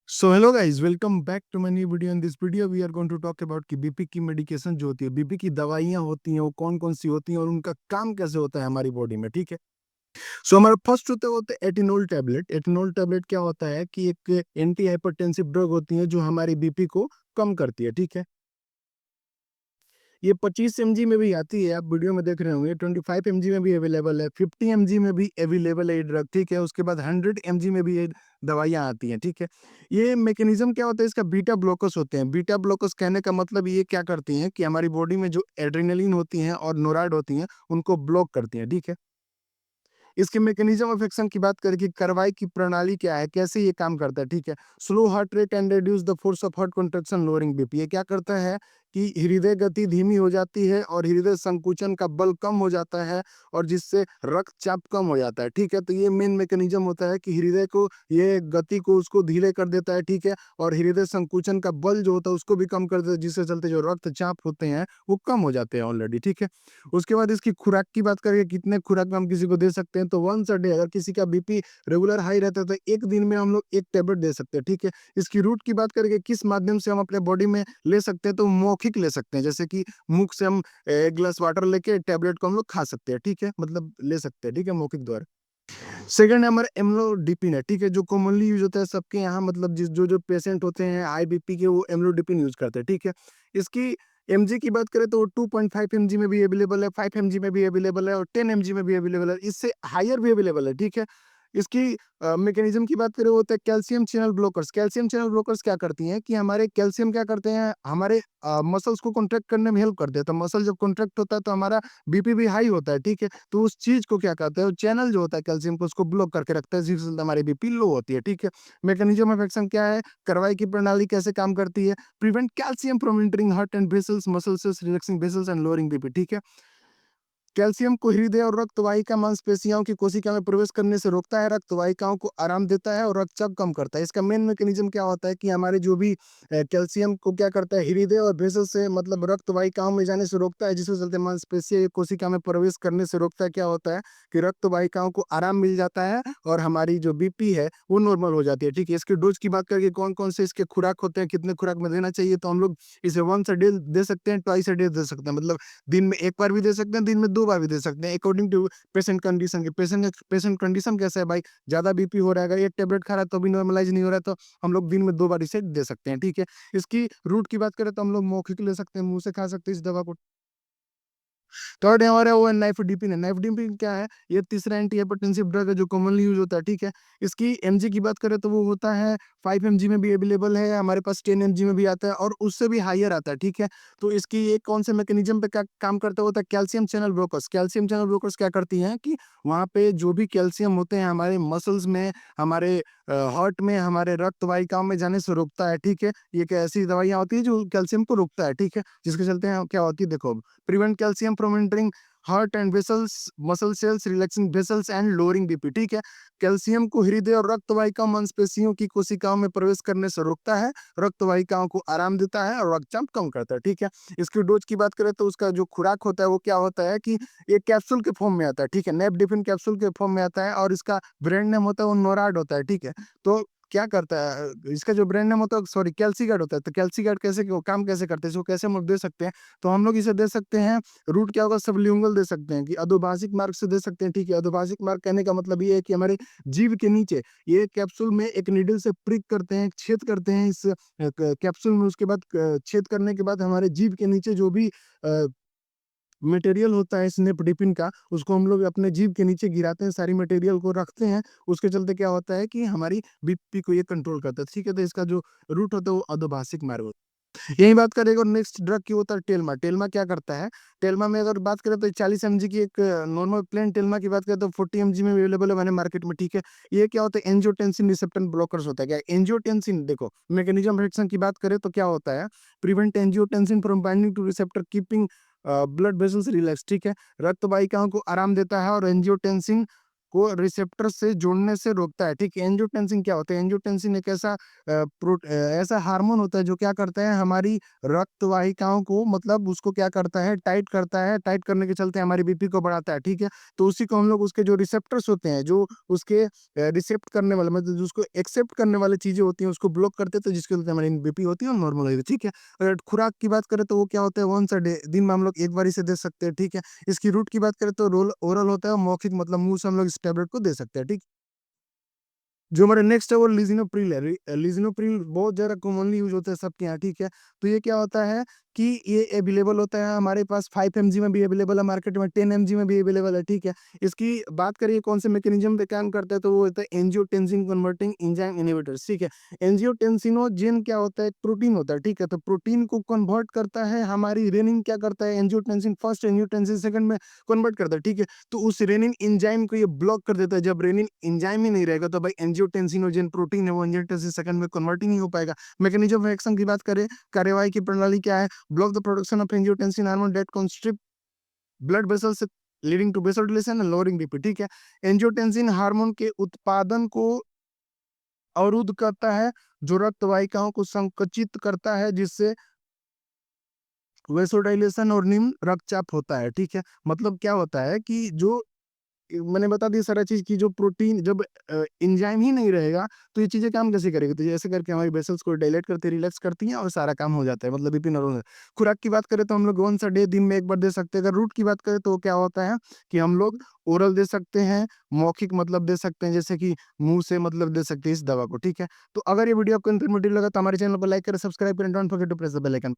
So hello guys, welcome back to my new video. In this video we are going to talk about कि BP की medication जो होती है, BP की दवाइयाँ होती हैं, वो कौन-कौन सी होती हैं और उनका काम कैसे होता है हमारी बॉडी में, ठीक है? सो हमारा फर्स्ट होता है वो होता है एटिनोल टैबलेट। एटिनोल टैबलेट क्या होता है कि एक एंटी हाइपरटेंसिव ड्रग होती है जो हमारी बीपी को कम करती है, ठीक है? ये 25 एमजी में भी आती है, आप वीडियो में देख रहे होंगे। 25 एमजी में भी अवेलेबल है, 50 एमजी में भी अवेलेबल है ये ड्रग, ठीक है? उसके बाद 100 एमजी में भी ये दवाइयाँ आती हैं, ठीक है? ये मैकेनिज़्म क्या होता है इसका, बीटा ब्लॉकर्स होते हैं। बीटा ब्लॉकर्स कहने का मतलब ये क्या करती हैं कि हमारी बॉडी में जो एड्रेनालिन होती हैं और नोराइड होती हैं, उनको ब्लॉक करती हैं, ठीक है? इसके मैकेनिज्म ऑफ एक्शन की बात करें कि कार्रवाई की प्रणाली क्या है, कैसे ये काम करता है, ठीक है? Slow heart rate and reduce the force of heart contraction lowering BP. ये क्या करता है कि हृदय गति धीमी हो जाती है और हृदय संकुचन का बल कम हो जाता है और जिससे रक्तचाप कम हो जाता है, ठीक है? तो ये मेन मैकेनिज्म होता है कि हृदय को ये गति को उसको धीरे कर देता है, ठीक है? और हृदय संकुचन का बल जो होता है उसको भी कम कर देता है, जिससे चलते जो रक्तचाप होते हैं वो कम हो जाते हैं ऑलरेडी, ठीक है? उसके बाद इसकी खुराक की बात करें, कितने खुराक में हम किसी को दे सकते हैं, तो वन्स अ डे अगर किसी का बीपी रेगुलर हाई रहता है तो एक दिन में हम लोग एक टैबलेट दे सकते हैं, ठीक है? इसकी रूट की बात करें कि किस माध्यम से हम अपने बॉडी में ले सकते हैं, तो मौखिक ले सकते हैं, जैसे कि मुख से हम एक ग्लास वाटर लेके टैबलेट को हम लोग खा सकते हैं, ठीक है? मतलब ले सकते हैं, ठीक है? मौखिक द्वारा। सेकंड है हमारा एम्लोडिपिन है, ठीक है? जो कॉमनली यूज़ होता है सबके यहाँ, मतलब जिस जो पेशेंट होते हैं हाई बीपी के, वो एम्लोडिपिन यूज़ करते हैं, ठीक है? इसकी एमजी की बात करें तो 2.5 एमजी में भी अवेलेबल है, 5 एमजी में भी अवेलेबल है और 10 एमजी में भी अवेलेबल है। इससे हायर भी अवेलेबल है, ठीक है? इसकी मैकेनिज़्म की बात करें, वो होता है calcium channel blockers. Calcium channel blockers क्या करती हैं कि हमारे कैल्शियम क्या करते हैं, हमारे मसल्स को कॉन्ट्रैक्ट करने में हेल्प करते हैं। तो मसल जब कॉन्ट्रैक्ट होता है तो हमारा बीपी भी हाई होता है, ठीक है? तो उस चीज़ को क्या कहते हैं, वो चैनल जो होता है कैल्शियम को, उसको ब्लॉक करके रखता है, जिससे हमारी बीपी लो होती है, ठीक है? मैकेनिज्म ऑफ एक्शन क्या है, कार्रवाई की प्रणाली कैसे काम करती है, prevent calcium from entering heart and vessels, muscle cells, relaxing vessels and lowering BP, ठीक है? कैल्शियम को हृदय और रक्त वाहिका मांसपेशियों की कोशिका में प्रवेश करने से रोकता है, रक्त वाहिकाओं को आराम देता है और रक्तचाप कम करता है। इसका मेन मैकेनिज्म क्या होता है कि हमारे जो भी कैल्शियम को क्या करता है, हृदय और वेसल से मतलब रक्त वाहिकाओं में जाने से रोकता है, जिसके चलते मांसपेशीय कोशिका में प्रवेश करने से रोकता है। क्या होता है कि रक्त वाहिकाओं को आराम मिल जाता है और हमारी जो बीपी है वो नॉर्मल हो जाती है, ठीक है? इसके डोज की बात करके कौन-कौन से इसके खुराक होते हैं, कितने खुराक में देना चाहिए, तो हम लोग इसे वन्स अ डे दे सकते हैं, ट्वाइस अ डे दे सकते हैं। मतलब दिन में 1 बार भी दे सकते हैं, दिन में 2 बार भी दे सकते हैं, अकॉर्डिंग टू पेशेंट कंडीशन के। पेशेंट कंडीशन कैसा है भाई, ज़्यादा बीपी हो रहा है, अगर 1 टैबलेट खा रहा है तो भी नॉर्मलाइज़ नहीं हो रहा है, तो हम लोग दिन में 2 बार इसे दे सकते हैं, ठीक है? इसकी रूट की बात करें तो हम लोग मौखिक ले सकते हैं, मुँह से खा सकते हैं इस दवा को। थर्ड है हमारा वो है नाइफेडिपिन है। नाइफेडिपिन क्या है? ये तीसरा एंटी हाइपरटेंसिव ड्रग है जो कॉमनली यूज़ होता है, ठीक है? इसकी एमजी की बात करें तो वो होता है 5 एमजी में भी अवेलेबल है, हमारे पास 10 एमजी में भी आता है और उससे भी हायर आता है, ठीक है? तो इसकी ये कौन से मैकेनिज़्म पे क्या काम करता है, वो होता है calcium channel blockers. Calcium channel blockers क्या करती हैं कि वहाँ पे जो भी कैल्शियम होते हैं हमारे मसल्स में, हमारे हार्ट में, हमारे रक्त वाहिकाओं में जाने से रोकता है, ठीक है? ये एक ऐसी दवाइयाँ होती हैं जो कैल्शियम को रोकता है, ठीक है? जिसके चलते क्या होती है देखो, prevent calcium from entering heart and vessels, muscle cells, relaxing vessels and lowering BP, ठीक है? कैल्शियम को हृदय और रक्त वाहिका मांसपेशियों की कोशिकाओं में प्रवेश करने से रोकता है, रक्त वाहिकाओं को आराम देता है और रक्तचाप कम करता है, ठीक है? इसकी डोज की बात करें तो उसका जो खुराक होता है वो क्या होता है कि ये कैप्सूल के फॉर्म में आता है, ठीक है? नेपडिफिन कैप्सूल के फॉर्म में आता है और इसका ब्रांड नेम होता है वो नोराड होता है, ठीक है? तो क्या करता है इसका जो ब्रांड नेम होता है, सॉरी, कैल्सीगार्ड होता है। तो कैल्सीगार्ड कैसे काम कैसे करते हैं, इसको कैसे हम लोग दे सकते हैं? तो हम लोग इसे दे सकते हैं, रूट क्या होगा, सबलिंगुअल दे सकते हैं कि अधोभाषिक मार्ग से दे सकते हैं, ठीक है? अधोभाषिक मार्ग कहने का मतलब ये है कि हमारे जीभ के नीचे ये कैप्सूल में एक नीडल से प्रिक करते हैं, छेद करते हैं इस कैप्सूल में। उसके बाद छेद करने के बाद हमारे जीभ के नीचे जो भी मटेरियल होता है स्नेपडिपिन का, उसको हम लोग अपने जीभ के नीचे गिराते हैं, सारी मटेरियल को रखते हैं। उसके चलते क्या होता है कि हमारी बीपी को ये कंट्रोल करता है, ठीक है? तो इसका जो रूट होता है वो अधोभाषिक मार्ग होता है। यही बात करें और नेक्स्ट ड्रग की होता है टेल्मा। टेल्मा क्या करता है? टेल्मा में अगर बात करें तो 40 एमजी की एक नॉर्मल प्लेन टेल्मा की बात करें तो 40 एमजी में अवेलेबल है हमारे मार्केट में, ठीक है? ये क्या होता है, एंजियोटेंसिन रिसेप्टर ब्लॉकर्स होता है। क्या एंजियोटेंसिन, देखो मैकेनिज्म ऑफ एक्शन की बात करें तो क्या होता है, prevent angiotensin from binding two receptor keeping blood vessels relax, ठीक है? रक्त वाहिकाओं को आराम देता है और एंजियोटेंसिन को रिसेप्टर से जोड़ने से रोकता है, ठीक है। एंजियोटेंसिन क्या होता है? एंजियोटेंसिन एक ऐसा ऐसा हार्मोन होता है जो क्या करता है, हमारी रक्त वाहिकाओं को मतलब उसको क्या करता है, टाइट करता है, टाइट करने के चलते हमारी बीपी को बढ़ाता है, ठीक है। तो उसी को हम लोग उसके जो रिसेप्टर्स होते हैं, जो उसके रिसेप्ट करने वाले मतलब जो उसको एक्सेप्ट करने वाली चीज़ें होती हैं, उसको ब्लॉक करते हैं, तो जिसके चलते हमारी बीपी होती है और नॉर्मल हो जाती है, ठीक है। अगर खुराक की बात करें तो वो क्या होता है, वन्स अ डे, दिन में हम लोग एक बार इसे दे सकते हैं, ठीक है। इसकी रूट की बात करें तो रोल ओरल होता है, मौखिक मतलब मुँह से हम लोग इस टैबलेट को दे सकते हैं, ठीक। जो हमारा नेक्स्ट है वो लिज़िनोप्रिल है। लिज़िनोप्रिल बहुत ज़्यादा कॉमनली यूज़ होता है सबके यहाँ, ठीक है। तो ये क्या होता है कि ये अवेलेबल होता है हमारे पास 5 एमजी में भी अवेलेबल है मार्केट में, 10 एमजी में भी अवेलेबल है, ठीक है। इसकी बात करिए कौन से मैकेनिज़्म पे काम करता है, तो वो होता है एंजियोटेंसिन कन्वर्टिंग एंजाइम इन्हिबिटर्स, ठीक है। एंजियोटेंसिनोजेन क्या होता है? एक प्रोटीन होता है, ठीक है। तो प्रोटीन को कन्वर्ट करता है हमारी रेनिन क्या करता है? एंजियोटेंसिन फर्स्ट, एंजियोटेंसिन सेकंड में कन्वर्ट करता है, ठीक है। तो उस रेनिन एंजाइम को ये ब्लॉक कर देता है। जब रेनिन एंजाइम ही नहीं रहेगा तो भाई एंजियोटेंसिनोजेन प्रोटीन है वो एंजियोटेंसिन सेकंड में कन्वर्ट ही नहीं हो पाएगा। मैकेनिज्म ऑफ एक्शन की बात करें, कार्यवाही की प्रणाली क्या है? Block the production of angiotensin hormone that constrict blood vessels leading to vasodilation and lowering BP, ठीक है। एंजियोटेंसिन हार्मोन के उत्पादन को अवरुद्ध करता है, जो रक्त वाहिकाओं को संकुचित करता है, जिससे वेसोडाइलेशन और निम्न रक्तचाप होता है, ठीक है। मतलब क्या होता है कि जो मैंने बता दिया सारा चीज़ कि जो प्रोटीन जब एंजाइम ही नहीं रहेगा, तो ये चीज़ें काम कैसे करेगी? तो जैसे करके हमारी वेसल्स को डायलेट करती है, रिलैक्स करती हैं और सारा काम हो जाता है, मतलब बीपी नॉर्मल है। खुराक की बात करें तो हम लोग वन्स अ डे दिन में 1 बार दे सकते हैं। अगर रूट की बात करें तो क्या होता है कि हम लोग ओरल दे सकते हैं, मौखिक मतलब दे सकते हैं, जैसे कि मुँह से मतलब दे सकते हैं इस दवा को, ठीक है। तो अगर ये वीडियो आपको इन्फॉर्मेटिव लगा तो हमारे चैनल को लाइक करें, सब्सक्राइब करें, don't forget to press the bell icon.